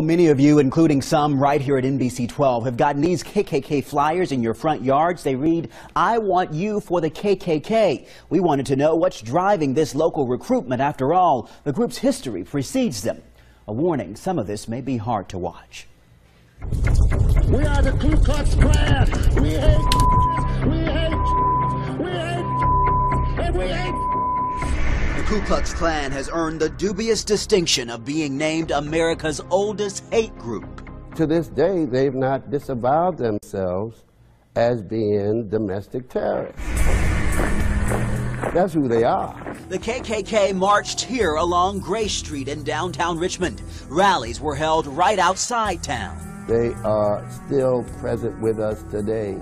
Many of you, including some right here at NBC 12, have gotten these KKK flyers in your front yards. They read, "I want you for the KKK." We wanted to know what's driving this local recruitment. After all, the group's history precedes them. A warning, some of this may be hard to watch. We are the Ku Klux Klan. We hate, and we hate. The Ku Klux Klan has earned the dubious distinction of being named America's oldest hate group. To this day, they've not disavowed themselves as being domestic terrorists. That's who they are. The KKK marched here along Gray Street in downtown Richmond. Rallies were held right outside town. They are still present with us today,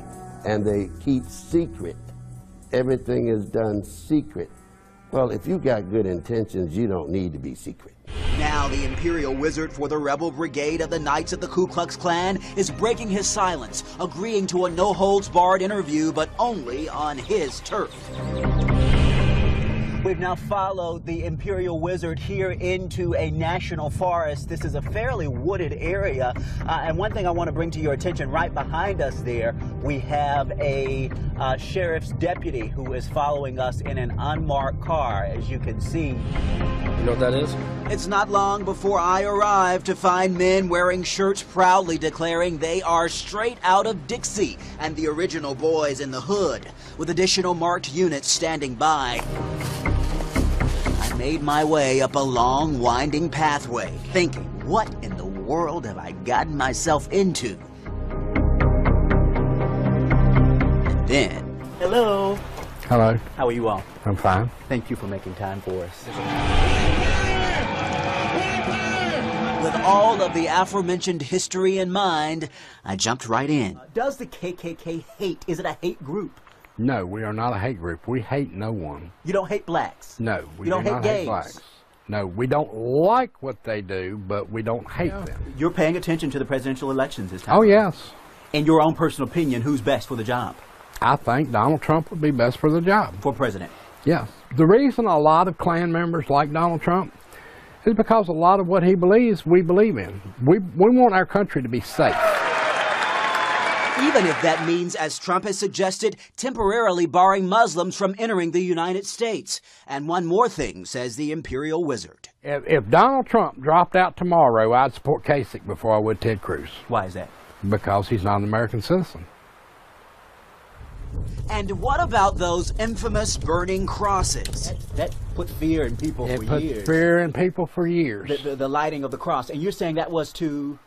and they keep secret. Everything is done secret. Well, if you got good intentions, you don't need to be secret. Now the Imperial Wizard for the Rebel Brigade of the Knights of the Ku Klux Klan is breaking his silence, agreeing to a no-holds-barred interview, but only on his turf. We've now followed the Imperial Wizard here into a national forest. This is a fairly wooded area. And one thing I want to bring to your attention, right behind us there, we have a sheriff's deputy who is following us in an unmarked car, as you can see. You know what that is? It's not long before I arrive to find men wearing shirts proudly declaring they are straight out of Dixie and the original Boys in the Hood, with additional marked units standing by. I made my way up a long, winding pathway, thinking, what in the world have I gotten myself into? And then... Hello. Hello. How are you all? I'm fine. Thank you for making time for us. With all of the aforementioned history in mind, I jumped right in. Does the KKK hate? Is it a hate group? No, we are not a hate group. We hate no one. You don't hate blacks? No, we you don't do not hate hate gays? blacks. No, we don't like what they do, but we don't hate them. You're paying attention to the presidential elections this time? Oh, yes. In your own personal opinion, who's best for the job? I think Donald Trump would be best for the job. For president? Yes. The reason a lot of Klan members like Donald Trump is because a lot of what he believes, we believe in. We want our country to be safe. Even if that means, as Trump has suggested, temporarily barring Muslims from entering the United States. And one more thing, says the Imperial Wizard. If Donald Trump dropped out tomorrow, I'd support Kasich before I would Ted Cruz. Why is that? Because he's not an American citizen. And what about those infamous burning crosses? That put fear in people for years. It put fear in people for years. The lighting of the cross. And you're saying that was to...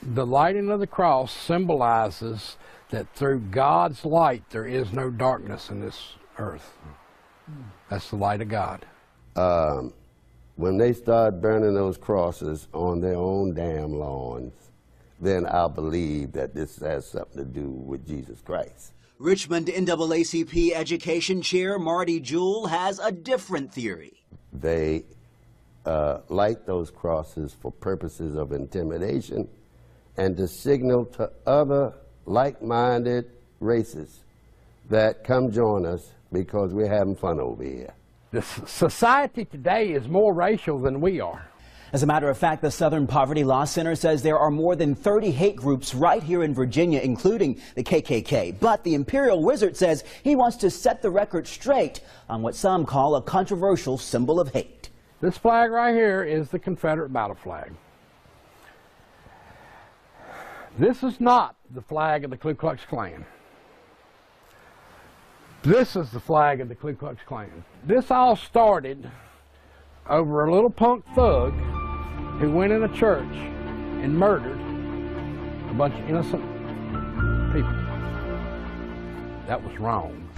The lighting of the cross symbolizes that through God's light there is no darkness in this earth. That's the light of God. When they start burning those crosses on their own damn lawns, then I'll believe that this has something to do with Jesus Christ. Richmond NAACP Education Chair Marty Jewell has a different theory. They light those crosses for purposes of intimidation and to signal to other like-minded races that come join us because we're having fun over here. The society today is more racial than we are. As a matter of fact, the Southern Poverty Law Center says there are more than 30 hate groups right here in Virginia, including the KKK. But the Imperial Wizard says he wants to set the record straight on what some call a controversial symbol of hate. This flag right here is the Confederate battle flag. This is not the flag of the Ku Klux Klan. This is the flag of the Ku Klux Klan. This all started over a little punk thug who went in a church and murdered a bunch of innocent people. That was wrong.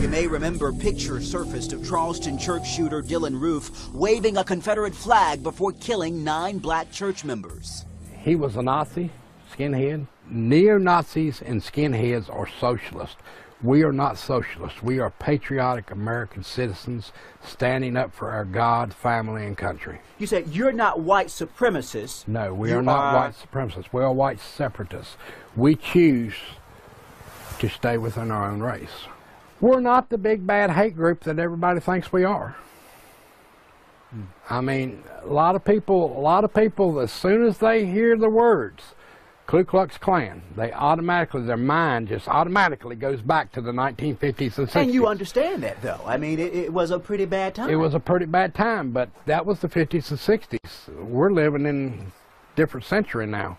You may remember pictures surfaced of Charleston church shooter Dylan Roof waving a Confederate flag before killing 9 black church members. He was a Nazi, skinhead. Neo-Nazis and skinheads are socialists. We are not socialists. We are patriotic American citizens standing up for our God, family, and country. You said you're not white supremacists. No, we are not white supremacists. We are white separatists. We choose to stay within our own race. We're not the big bad hate group that everybody thinks we are. I mean, a lot of people, as soon as they hear the words Ku Klux Klan, their mind just automatically goes back to the 1950s and 60s. And you understand that, though. I mean, it was a pretty bad time. It was a pretty bad time, but that was the 50s and 60s. We're living in a different century now.